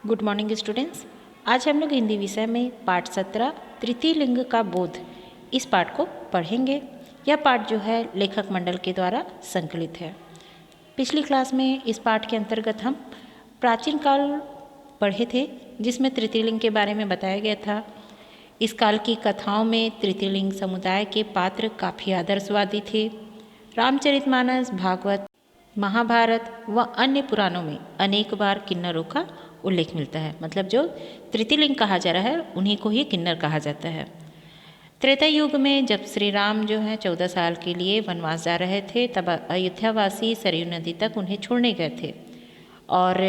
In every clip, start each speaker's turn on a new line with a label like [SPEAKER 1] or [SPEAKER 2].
[SPEAKER 1] Good morning students. आज हम लोग हिंदी विषय में पाठ 17 तृतीय लिंग का बोध इस पाठ को पढ़ेंगे। यह पाठ जो है लेखक मंडल के द्वारा संकलित है। पिछली क्लास में इस पाठ के अंतर्गत हम प्राचीन काल पढ़े थे, जिसमें तृतीय लिंग के बारे में बताया गया था। इस काल की कथाओं में तृतीय लिंग समुदाय के पात्र काफ़ी आदर्शवादी थे। रामचरितमानस, भागवत, महाभारत व अन्य पुराणों में अनेक बार किन्नरों का उल्लेख मिलता है। मतलब जो तृतीय लिंग कहा जा रहा है उन्हीं को ही किन्नर कहा जाता है। त्रेता युग में जब श्री राम जो है 14 साल के लिए वनवास जा रहे थे, तब अयोध्यावासी सरयू नदी तक उन्हें छोड़ने गए थे और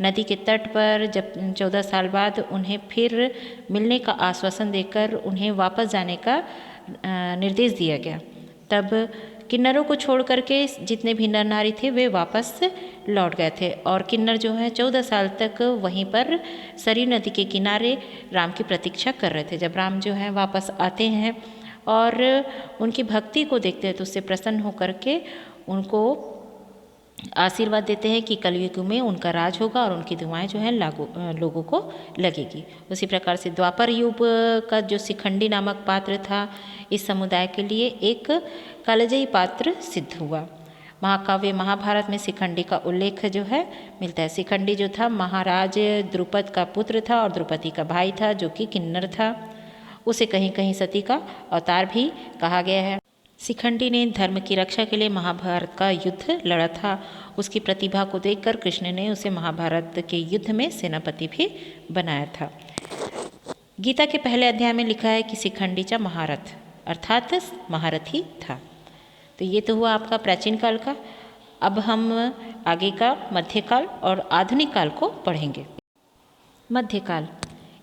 [SPEAKER 1] नदी के तट पर जब 14 साल बाद उन्हें फिर मिलने का आश्वासन देकर उन्हें वापस जाने का निर्देश दिया गया। तब किन्नरों को छोड़ करके जितने भी नर नारी थे वे वापस लौट गए थे और किन्नर जो है 14 साल तक वहीं पर सरयू नदी के किनारे राम की प्रतीक्षा कर रहे थे। जब राम जो है वापस आते हैं और उनकी भक्ति को देखते हैं तो उससे प्रसन्न होकर के उनको आशीर्वाद देते हैं कि कलयुग में उनका राज होगा और उनकी दुआएं जो है लोगों को लगेगी। उसी प्रकार से द्वापर युग का जो शिखंडी नामक पात्र था, इस समुदाय के लिए एक कालजयी पात्र सिद्ध हुआ। महाकाव्य महाभारत में शिखंडी का उल्लेख जो है मिलता है। शिखंडी जो था महाराज द्रुपद का पुत्र था और द्रुपदी का भाई था, जो कि किन्नर था। उसे कहीं कहीं सती का अवतार भी कहा गया है। शिखंडी ने धर्म की रक्षा के लिए महाभारत का युद्ध लड़ा था। उसकी प्रतिभा को देखकर कृष्ण ने उसे महाभारत के युद्ध में सेनापति भी बनाया था। गीता के पहले अध्याय में लिखा है कि शिखंडी महारथ अर्थात महारथी था। तो ये तो हुआ आपका प्राचीन काल का। अब हम आगे का मध्यकाल और आधुनिक काल को पढ़ेंगे। मध्यकाल,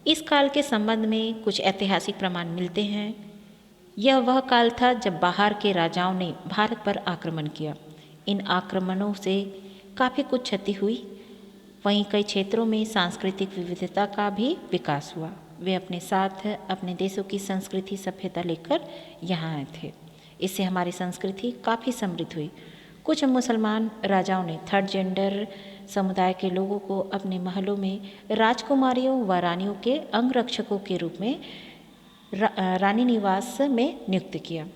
[SPEAKER 1] इस काल के संबंध में कुछ ऐतिहासिक प्रमाण मिलते हैं। यह वह काल था जब बाहर के राजाओं ने भारत पर आक्रमण किया। इन आक्रमणों से काफ़ी कुछ क्षति हुई। वहीं कई क्षेत्रों में सांस्कृतिक विविधता का भी विकास हुआ। वे अपने साथ अपने देशों की संस्कृति सभ्यता लेकर यहाँ आए थे। इससे हमारी संस्कृति काफ़ी समृद्ध हुई। कुछ मुसलमान राजाओं ने थर्ड जेंडर समुदाय के लोगों को अपने महलों में राजकुमारियों व रानियों के अंगरक्षकों के रूप में रानी निवास में नियुक्त किया।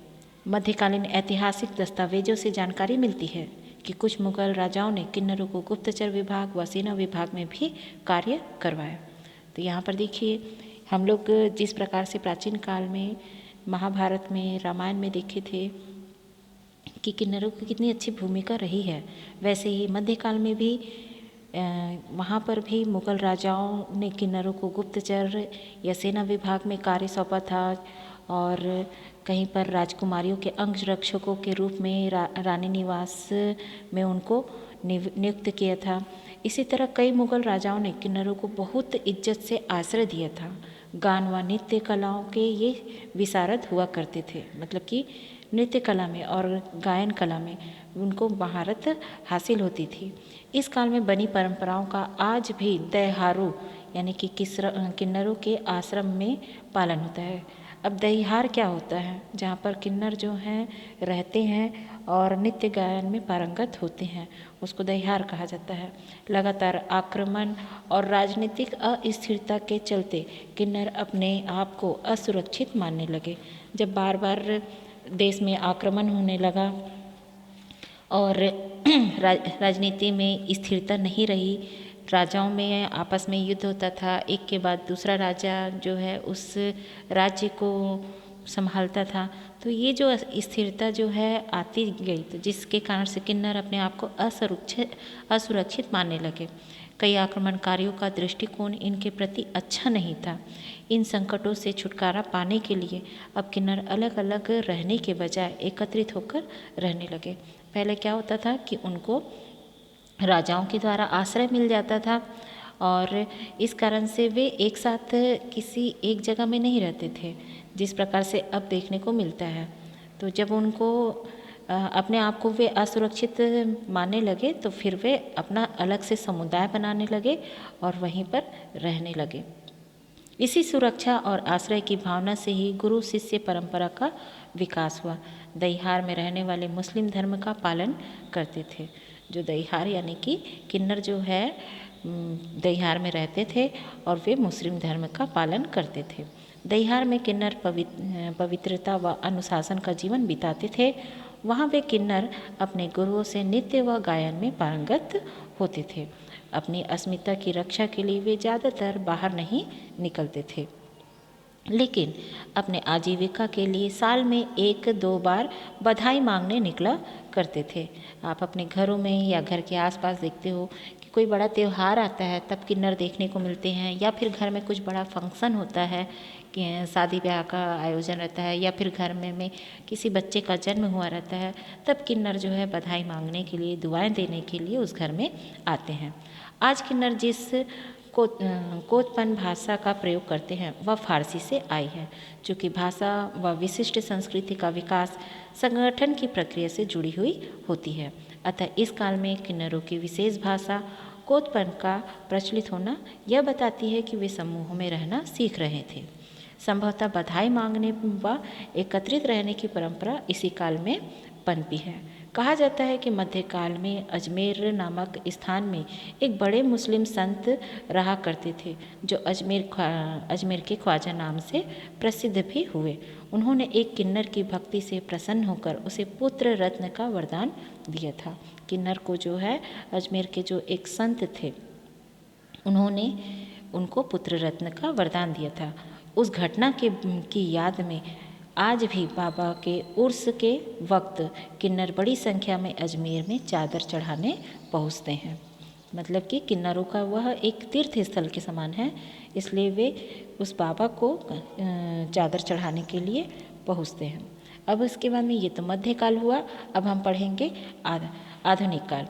[SPEAKER 1] मध्यकालीन ऐतिहासिक दस्तावेजों से जानकारी मिलती है कि कुछ मुगल राजाओं ने किन्नरों को गुप्तचर विभाग व सेना विभाग में भी कार्य करवाया। तो यहाँ पर देखिए, हम लोग जिस प्रकार से प्राचीन काल में महाभारत में, रामायण में देखे थे कि किन्नरों की कितनी अच्छी भूमिका रही है, वैसे ही मध्यकाल में भी वहाँ पर भी मुगल राजाओं ने किन्नरों को गुप्तचर या सेना विभाग में कार्य सौंपा था और कहीं पर राजकुमारियों के अंगरक्षकों के रूप में रानी निवास में उनको नियुक्त किया था। इसी तरह कई मुगल राजाओं ने किन्नरों को बहुत इज्जत से आश्रय दिया था। गान व नृत्य कलाओं के ये विशारद हुआ करते थे। मतलब कि नृत्य कला में और गायन कला में उनको महारत हासिल होती थी। इस काल में बनी परंपराओं का आज भी दहिहारों यानी कि किन्नरों के आश्रम में पालन होता है। अब दहिहार क्या होता है? जहाँ पर किन्नर जो हैं रहते हैं और नित्य गायन में पारंगत होते हैं, उसको दहिहार कहा जाता है। लगातार आक्रमण और राजनीतिक अस्थिरता के चलते किन्नर अपने आप को असुरक्षित मानने लगे। जब बार बार देश में आक्रमण होने लगा और राजनीति में स्थिरता नहीं रही, राजाओं में आपस में युद्ध होता था, एक के बाद दूसरा राजा जो है उस राज्य को संभालता था, तो ये जो स्थिरता जो है आती गई, तो जिसके कारण से किन्नर अपने आप को असुरक्षित मानने लगे। कई आक्रमणकारियों का दृष्टिकोण इनके प्रति अच्छा नहीं था। इन संकटों से छुटकारा पाने के लिए अब किन्नर अलग अलग रहने के बजाय एकत्रित होकर रहने लगे। पहले क्या होता था कि उनको राजाओं के द्वारा आश्रय मिल जाता था और इस कारण से वे एक साथ किसी एक जगह में नहीं रहते थे, जिस प्रकार से अब देखने को मिलता है। तो जब उनको अपने आप को वे असुरक्षित मानने लगे तो फिर वे अपना अलग से समुदाय बनाने लगे और वहीं पर रहने लगे। इसी सुरक्षा और आश्रय की भावना से ही गुरु शिष्य परंपरा का विकास हुआ। दहिहार में रहने वाले मुस्लिम धर्म का पालन करते थे। जो दहिहार यानी कि किन्नर जो है दहिहार में रहते थे और वे मुस्लिम धर्म का पालन करते थे। दहिहार में किन्नर पवित्रता व अनुशासन का जीवन बिताते थे। वहाँ वे किन्नर अपने गुरुओं से नृत्य व गायन में पारंगत होते थे। अपनी अस्मिता की रक्षा के लिए वे ज़्यादातर बाहर नहीं निकलते थे, लेकिन अपने आजीविका के लिए साल में 1-2 बार बधाई मांगने निकला करते थे। आप अपने घरों में या घर के आसपास देखते हो कि कोई बड़ा त्यौहार आता है तब किन्नर देखने को मिलते हैं, या फिर घर में कुछ बड़ा फंक्शन होता है कि शादी ब्याह का आयोजन रहता है, या फिर घर में किसी बच्चे का जन्म हुआ रहता है, तब किन्नर जो है बधाई मांगने के लिए, दुआएं देने के लिए उस घर में आते हैं। आज किन्नर जिस कोतपन भाषा का प्रयोग करते हैं वह फारसी से आई है, चूँकि भाषा व विशिष्ट संस्कृति का विकास संगठन की प्रक्रिया से जुड़ी हुई होती है। अतः इस काल में किन्नरों की विशेष भाषा कोतपन का प्रचलित होना यह बताती है कि वे समूहों में रहना सीख रहे थे। संभवतः बधाई मांगने व एकत्रित रहने की परंपरा इसी काल में पनपी है। कहा जाता है कि मध्यकाल में अजमेर नामक स्थान में एक बड़े मुस्लिम संत रहा करते थे, जो अजमेर के ख्वाजा नाम से प्रसिद्ध भी हुए। उन्होंने एक किन्नर की भक्ति से प्रसन्न होकर उसे पुत्र रत्न का वरदान दिया था। किन्नर को जो है अजमेर के जो एक संत थे, उन्होंने उनको पुत्र रत्न का वरदान दिया था। उस घटना की याद में आज भी बाबा के उर्स के वक्त किन्नर बड़ी संख्या में अजमेर में चादर चढ़ाने पहुँचते हैं। मतलब कि किन्नरों का वह एक तीर्थ स्थल के समान है, इसलिए वे उस बाबा को चादर चढ़ाने के लिए पहुँचते हैं। अब इसके बाद में ये तो मध्यकाल हुआ। अब हम पढ़ेंगे आधुनिक काल।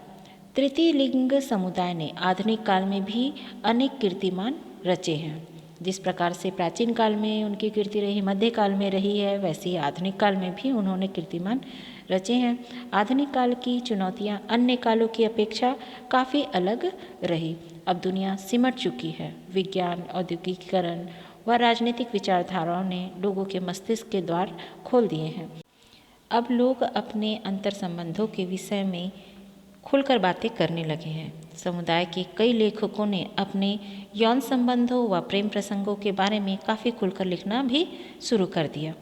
[SPEAKER 1] तृतीय लिंग समुदाय ने आधुनिक काल में भी अनेक कीर्तिमान रचे हैं। जिस प्रकार से प्राचीन काल में उनकी कीर्ति रही, मध्यकाल में रही है, वैसे ही आधुनिक काल में भी उन्होंने कीर्तिमान रचे हैं। आधुनिक काल की चुनौतियां अन्य कालों की अपेक्षा काफ़ी अलग रही। अब दुनिया सिमट चुकी है। विज्ञान, औद्योगिकीकरण व राजनीतिक विचारधाराओं ने लोगों के मस्तिष्क के द्वार खोल दिए हैं। अब लोग अपने अंतर संबंधों के विषय में खुलकर बातें करने लगे हैं। समुदाय के कई लेखकों ने अपने यौन संबंधों व प्रेम प्रसंगों के बारे में काफ़ी खुलकर लिखना भी शुरू कर दिया।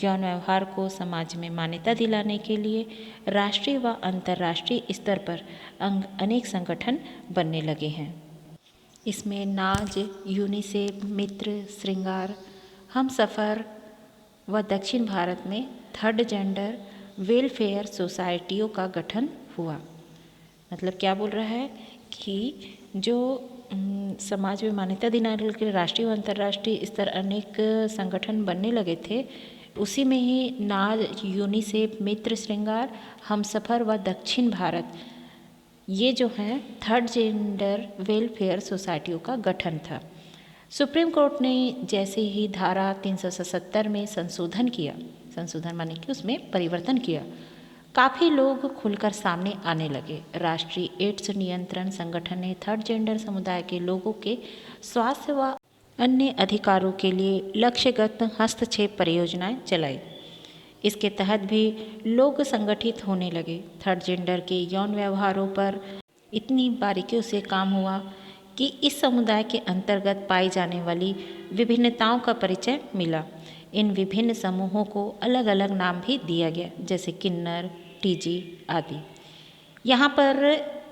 [SPEAKER 1] यौन व्यवहार को समाज में मान्यता दिलाने के लिए राष्ट्रीय व अंतर्राष्ट्रीय स्तर पर अनेक संगठन बनने लगे हैं। इसमें नाज, यूनिसेफ, मित्र, श्रृंगार, हमसफ़र व दक्षिण भारत में थर्ड जेंडर वेलफेयर सोसाइटियों का गठन हुआ। मतलब क्या बोल रहा है कि जो समाज में मान्यता दिलाने के लिए राष्ट्रीय व अंतर्राष्ट्रीय स्तर अनेक संगठन बनने लगे थे, उसी में ही नाज, यूनिसेफ, मित्र, श्रृंगार, हमसफ़र व दक्षिण भारत, ये जो हैं थर्ड जेंडर वेलफेयर सोसाइटियों का गठन था। सुप्रीम कोर्ट ने जैसे ही धारा 377 में संशोधन माने कि उसमें परिवर्तन किया, काफ़ी लोग खुलकर सामने आने लगे। राष्ट्रीय एड्स नियंत्रण संगठन ने थर्ड जेंडर समुदाय के लोगों के स्वास्थ्य व अन्य अधिकारों के लिए लक्ष्यगत हस्तक्षेप परियोजनाएं चलाई। इसके तहत भी लोग संगठित होने लगे। थर्ड जेंडर के यौन व्यवहारों पर इतनी बारीकियों से काम हुआ कि इस समुदाय के अंतर्गत पाई जाने वाली विभिन्नताओं का परिचय मिला। इन विभिन्न समूहों को अलग अलग नाम भी दिया गया, जैसे किन्नर, टीजी आदि। यहाँ पर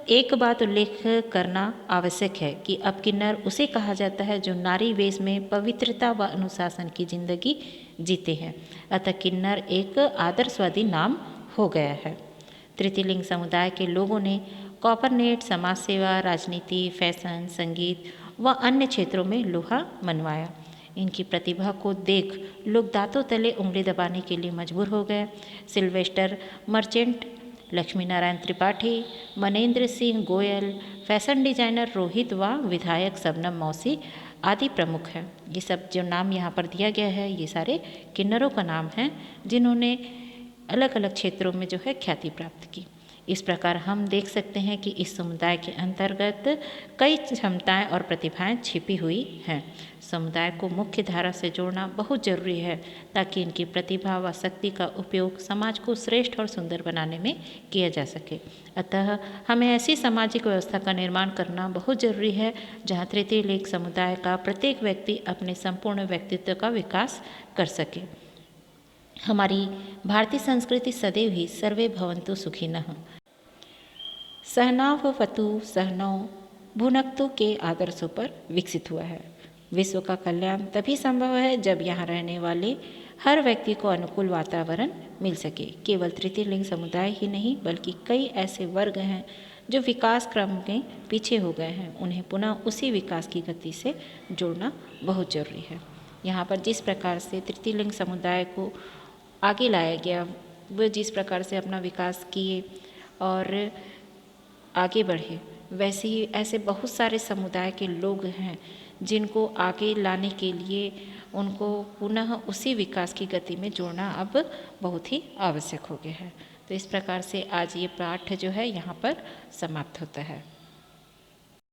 [SPEAKER 1] एक बात उल्लेख करना आवश्यक है कि अब किन्नर उसे कहा जाता है जो नारी वेश में पवित्रता व अनुशासन की जिंदगी जीते हैं। अतः किन्नर एक आदर्शवादी नाम हो गया है। तृतीय लिंग समुदाय के लोगों ने कॉपरनेट, समाज सेवा, राजनीति, फैशन, संगीत व अन्य क्षेत्रों में लोहा मनवाया। इनकी प्रतिभा को देख लोग दांतों तले उंगली दबाने के लिए मजबूर हो गए। Sylvester merchant, Lakshmi Narayan Tripathi, Manendra Singh Goyal, fashion designer Rohit व विधायक शबनम मौसी आदि प्रमुख हैं। ये सब जो नाम यहाँ पर दिया गया है, ये सारे किन्नरों का नाम हैं जिन्होंने अलग अलग क्षेत्रों में जो है ख्याति प्राप्त की। इस प्रकार हम देख सकते हैं कि इस समुदाय के अंतर्गत कई क्षमताएं और प्रतिभाएं छिपी हुई हैं। समुदाय को मुख्य धारा से जोड़ना बहुत जरूरी है ताकि इनकी प्रतिभा व शक्ति का उपयोग समाज को श्रेष्ठ और सुंदर बनाने में किया जा सके। अतः हमें ऐसी सामाजिक व्यवस्था का निर्माण करना बहुत जरूरी है जहाँ तृतीय लिंग समुदाय का प्रत्येक व्यक्ति अपने संपूर्ण व्यक्तित्व का विकास कर सके। हमारी भारतीय संस्कृति सदैव ही सर्वे भवन्तु सुखिनः, सहना भवतु सहनौ भुनक्तु के आदर्शों पर विकसित हुआ है। विश्व का कल्याण तभी संभव है जब यहाँ रहने वाले हर व्यक्ति को अनुकूल वातावरण मिल सके। केवल तृतीय लिंग समुदाय ही नहीं बल्कि कई ऐसे वर्ग हैं जो विकास क्रम में पीछे हो गए हैं, उन्हें पुनः उसी विकास की गति से जोड़ना बहुत जरूरी है। यहाँ पर जिस प्रकार से तृतीय लिंग समुदाय को आगे लाया गया, वो जिस प्रकार से अपना विकास किए और आगे बढ़े, वैसे ही ऐसे बहुत सारे समुदाय के लोग हैं जिनको आगे लाने के लिए उनको पुनः उसी विकास की गति में जोड़ना अब बहुत ही आवश्यक हो गया है। तो इस प्रकार से आज ये पाठ जो है यहाँ पर समाप्त होता है।